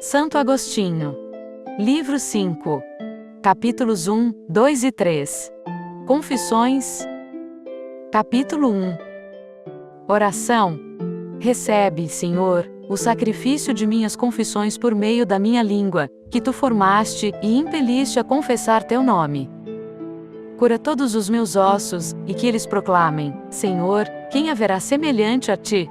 Santo Agostinho. Livro 5. Capítulos 1, 2 e 3. Confissões. Capítulo 1. Oração. Recebe, Senhor, o sacrifício de minhas confissões por meio da minha língua, que tu formaste e impeliste a confessar teu nome. Cura todos os meus ossos, e que eles proclamem: Senhor, quem haverá semelhante a ti?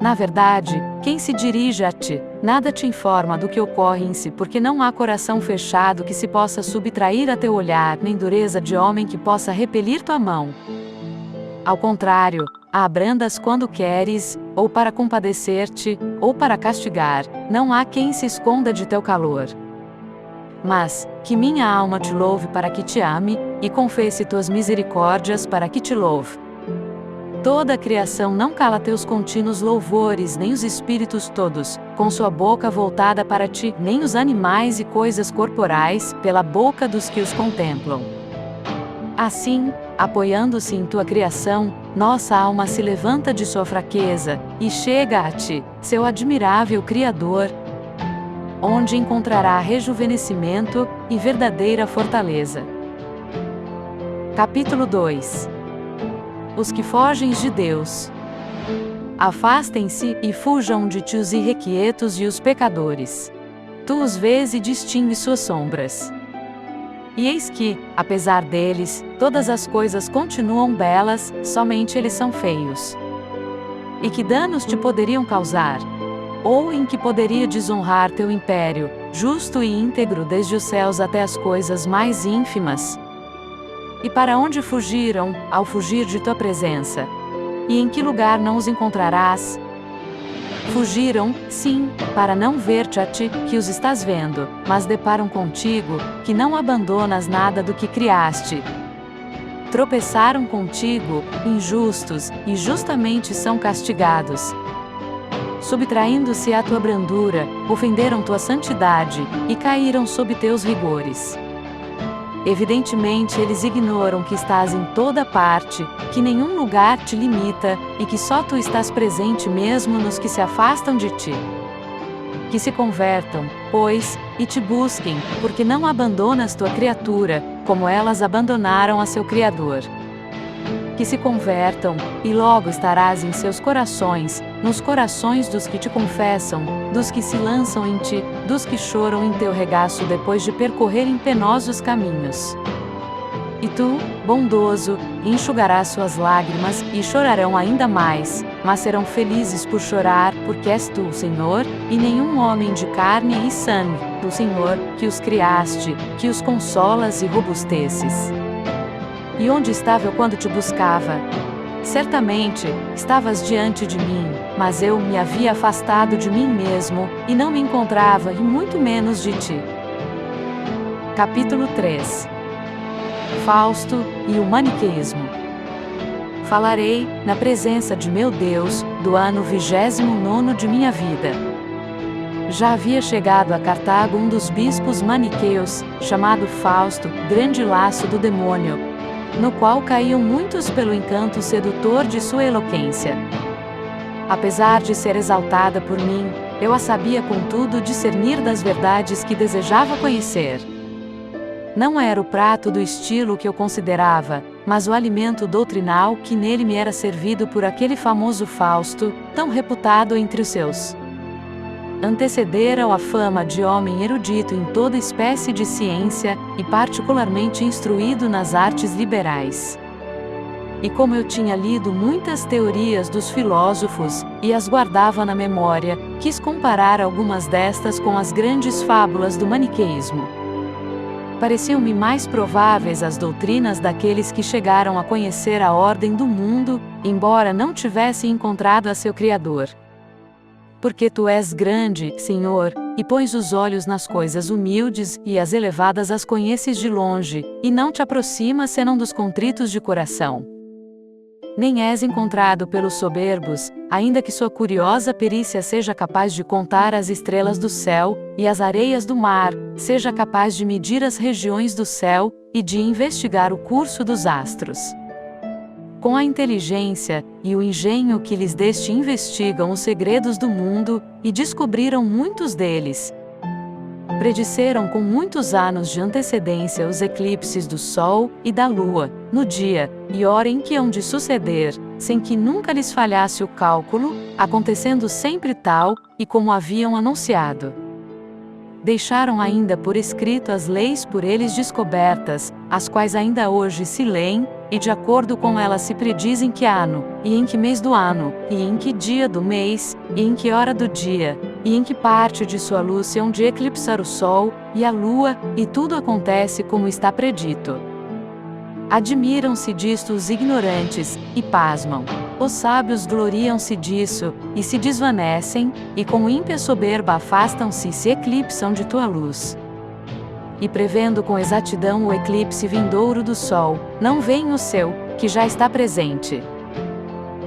Na verdade, quem se dirige a ti, nada te informa do que ocorre em si, porque não há coração fechado que se possa subtrair a teu olhar, nem dureza de homem que possa repelir tua mão. Ao contrário, a abrandas quando queres, ou para compadecer-te, ou para castigar, não há quem se esconda de teu calor. Mas, que minha alma te louve para que te ame, e confesse tuas misericórdias para que te louve. Toda a criação não cala teus contínuos louvores, nem os espíritos todos, com sua boca voltada para ti, nem os animais e coisas corporais, pela boca dos que os contemplam. Assim, apoiando-se em tua criação, nossa alma se levanta de sua fraqueza, e chega a ti, seu admirável Criador, onde encontrará rejuvenescimento e verdadeira fortaleza. Capítulo 2. Os que fogem de Deus. Afastem-se e fujam de ti os irrequietos e os pecadores. Tu os vês e distingues suas sombras. E eis que, apesar deles, todas as coisas continuam belas, somente eles são feios. E que danos te poderiam causar? Ou em que poderia desonrar teu império, justo e íntegro desde os céus até as coisas mais ínfimas? E para onde fugiram, ao fugir de tua presença? E em que lugar não os encontrarás? Fugiram, sim, para não ver-te a ti, que os estás vendo, mas deparam contigo, que não abandonas nada do que criaste. Tropeçaram contigo, injustos, e justamente são castigados. Subtraindo-se à tua brandura, ofenderam tua santidade, e caíram sob teus rigores. Evidentemente eles ignoram que estás em toda parte, que nenhum lugar te limita, e que só tu estás presente mesmo nos que se afastam de ti. Que se convertam, pois, e te busquem, porque não abandonas tua criatura, como elas abandonaram a seu Criador. Que se convertam, e logo estarás em seus corações, nos corações dos que te confessam, dos que se lançam em ti, dos que choram em teu regaço depois de percorrerem penosos caminhos. E tu, bondoso, enxugarás suas lágrimas, e chorarão ainda mais, mas serão felizes por chorar, porque és tu, Senhor, e nenhum homem de carne e sangue, tu, Senhor, que os criaste, que os consolas e robusteces. E onde estava eu quando te buscava? Certamente, estavas diante de mim, mas eu me havia afastado de mim mesmo, e não me encontrava, e muito menos de ti. Capítulo 3. Fausto e o maniqueísmo. Falarei, na presença de meu Deus, do ano 29º de minha vida. Já havia chegado a Cartago um dos bispos maniqueus, chamado Fausto, grande laço do demônio, no qual caíam muitos pelo encanto sedutor de sua eloquência. Apesar de ser exaltada por mim, eu a sabia contudo discernir das verdades que desejava conhecer. Não era o prato do estilo que eu considerava, mas o alimento doutrinal que nele me era servido por aquele famoso Fausto, tão reputado entre os seus. Antecederam a fama de homem erudito em toda espécie de ciência, e particularmente instruído nas artes liberais. E como eu tinha lido muitas teorias dos filósofos, e as guardava na memória, quis comparar algumas destas com as grandes fábulas do maniqueísmo. Pareciam-me mais prováveis as doutrinas daqueles que chegaram a conhecer a ordem do mundo, embora não tivessem encontrado a seu Criador. Porque tu és grande, Senhor, e pões os olhos nas coisas humildes, e as elevadas as conheces de longe, e não te aproximas senão dos contritos de coração. Nem és encontrado pelos soberbos, ainda que sua curiosa perícia seja capaz de contar as estrelas do céu, e as areias do mar, seja capaz de medir as regiões do céu, e de investigar o curso dos astros. com a inteligência e o engenho que lhes deste investigam os segredos do mundo, e descobriram muitos deles. Predisseram com muitos anos de antecedência os eclipses do Sol e da Lua, no dia e hora em que hão de suceder, sem que nunca lhes falhasse o cálculo, acontecendo sempre tal e como haviam anunciado. Deixaram ainda por escrito as leis por eles descobertas, as quais ainda hoje se leem, e de acordo com elas se predizem que ano, e em que mês do ano, e em que dia do mês, e em que hora do dia, e em que parte de sua luz se hão de eclipsar o Sol e a Lua, e tudo acontece como está predito. Admiram-se disto os ignorantes, e pasmam. Os sábios gloriam-se disso, e se desvanecem, e com ímpia soberba afastam-se e se eclipsam de tua luz. E prevendo com exatidão o eclipse vindouro do Sol, não veem o seu, que já está presente.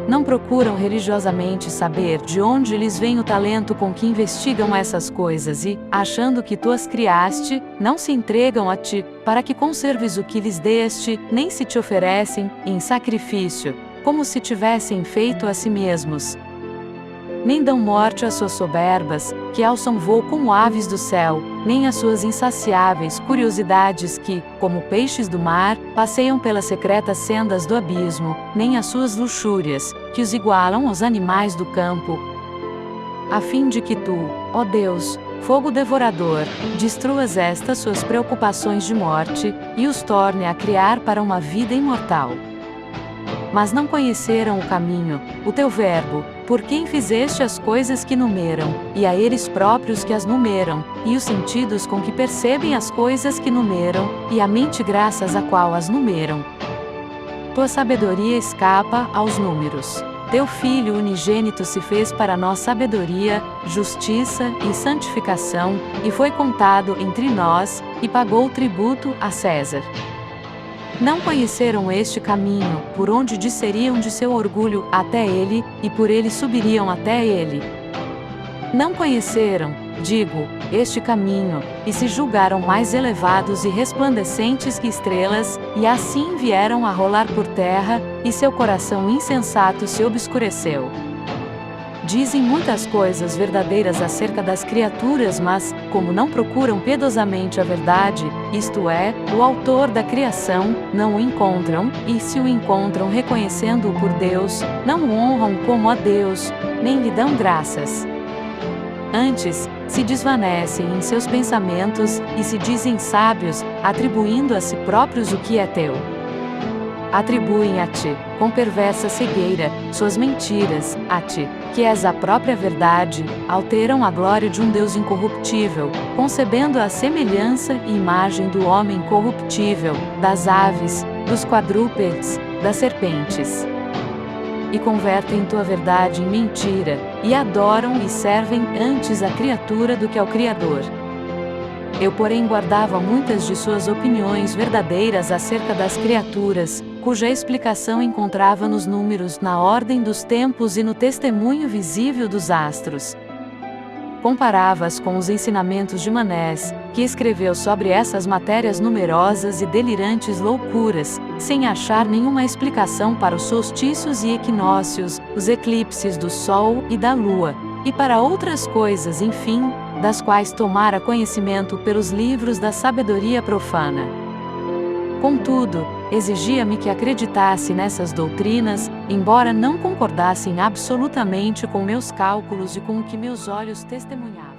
Não procuram religiosamente saber de onde lhes vem o talento com que investigam essas coisas e, achando que tu as criaste, não se entregam a ti, para que conserves o que lhes deste, nem se te oferecem, em sacrifício, como se tivessem feito a si mesmos. Nem dão morte às suas soberbas, que alçam voo como aves do céu, nem às suas insaciáveis curiosidades que, como peixes do mar, passeiam pelas secretas sendas do abismo, nem às suas luxúrias, que os igualam aos animais do campo, a fim de que tu, ó Deus, fogo devorador, destruas estas suas preocupações de morte, e os torne a criar para uma vida imortal. Mas não conheceram o caminho, o teu verbo, por quem fizeste as coisas que numeram, e a eles próprios que as numeram, e os sentidos com que percebem as coisas que numeram, e a mente graças a qual as numeram. Tua sabedoria escapa aos números. Teu Filho unigênito se fez para nós sabedoria, justiça e santificação, e foi contado entre nós, e pagou tributo a César. Não conheceram este caminho, por onde desceriam de seu orgulho até ele, e por ele subiriam até ele. Não conheceram, digo, este caminho, e se julgaram mais elevados e resplandecentes que estrelas, e assim vieram a rolar por terra, e seu coração insensato se obscureceu. Dizem muitas coisas verdadeiras acerca das criaturas, mas, como não procuram piedosamente a verdade, isto é, o autor da criação, não o encontram, e se o encontram reconhecendo-o por Deus, não o honram como a Deus, nem lhe dão graças. Antes, se desvanecem em seus pensamentos, e se dizem sábios, atribuindo a si próprios o que é teu. Atribuem a ti, com perversa cegueira, suas mentiras, a ti, que és a própria verdade, alteram a glória de um Deus incorruptível, concebendo a semelhança e imagem do homem corruptível, das aves, dos quadrúpedes, das serpentes. E convertem tua verdade em mentira, e adoram e servem antes a criatura do que ao Criador. Eu, porém, guardava muitas de suas opiniões verdadeiras acerca das criaturas, cuja explicação encontrava nos números, na ordem dos tempos e no testemunho visível dos astros. Comparava-as com os ensinamentos de Manés, que escreveu sobre essas matérias numerosas e delirantes loucuras, sem achar nenhuma explicação para os solstícios e equinócios, os eclipses do Sol e da Lua, e para outras coisas, enfim, das quais tomara conhecimento pelos livros da sabedoria profana. Contudo, exigia-me que acreditasse nessas doutrinas, embora não concordassem absolutamente com meus cálculos e com o que meus olhos testemunhavam.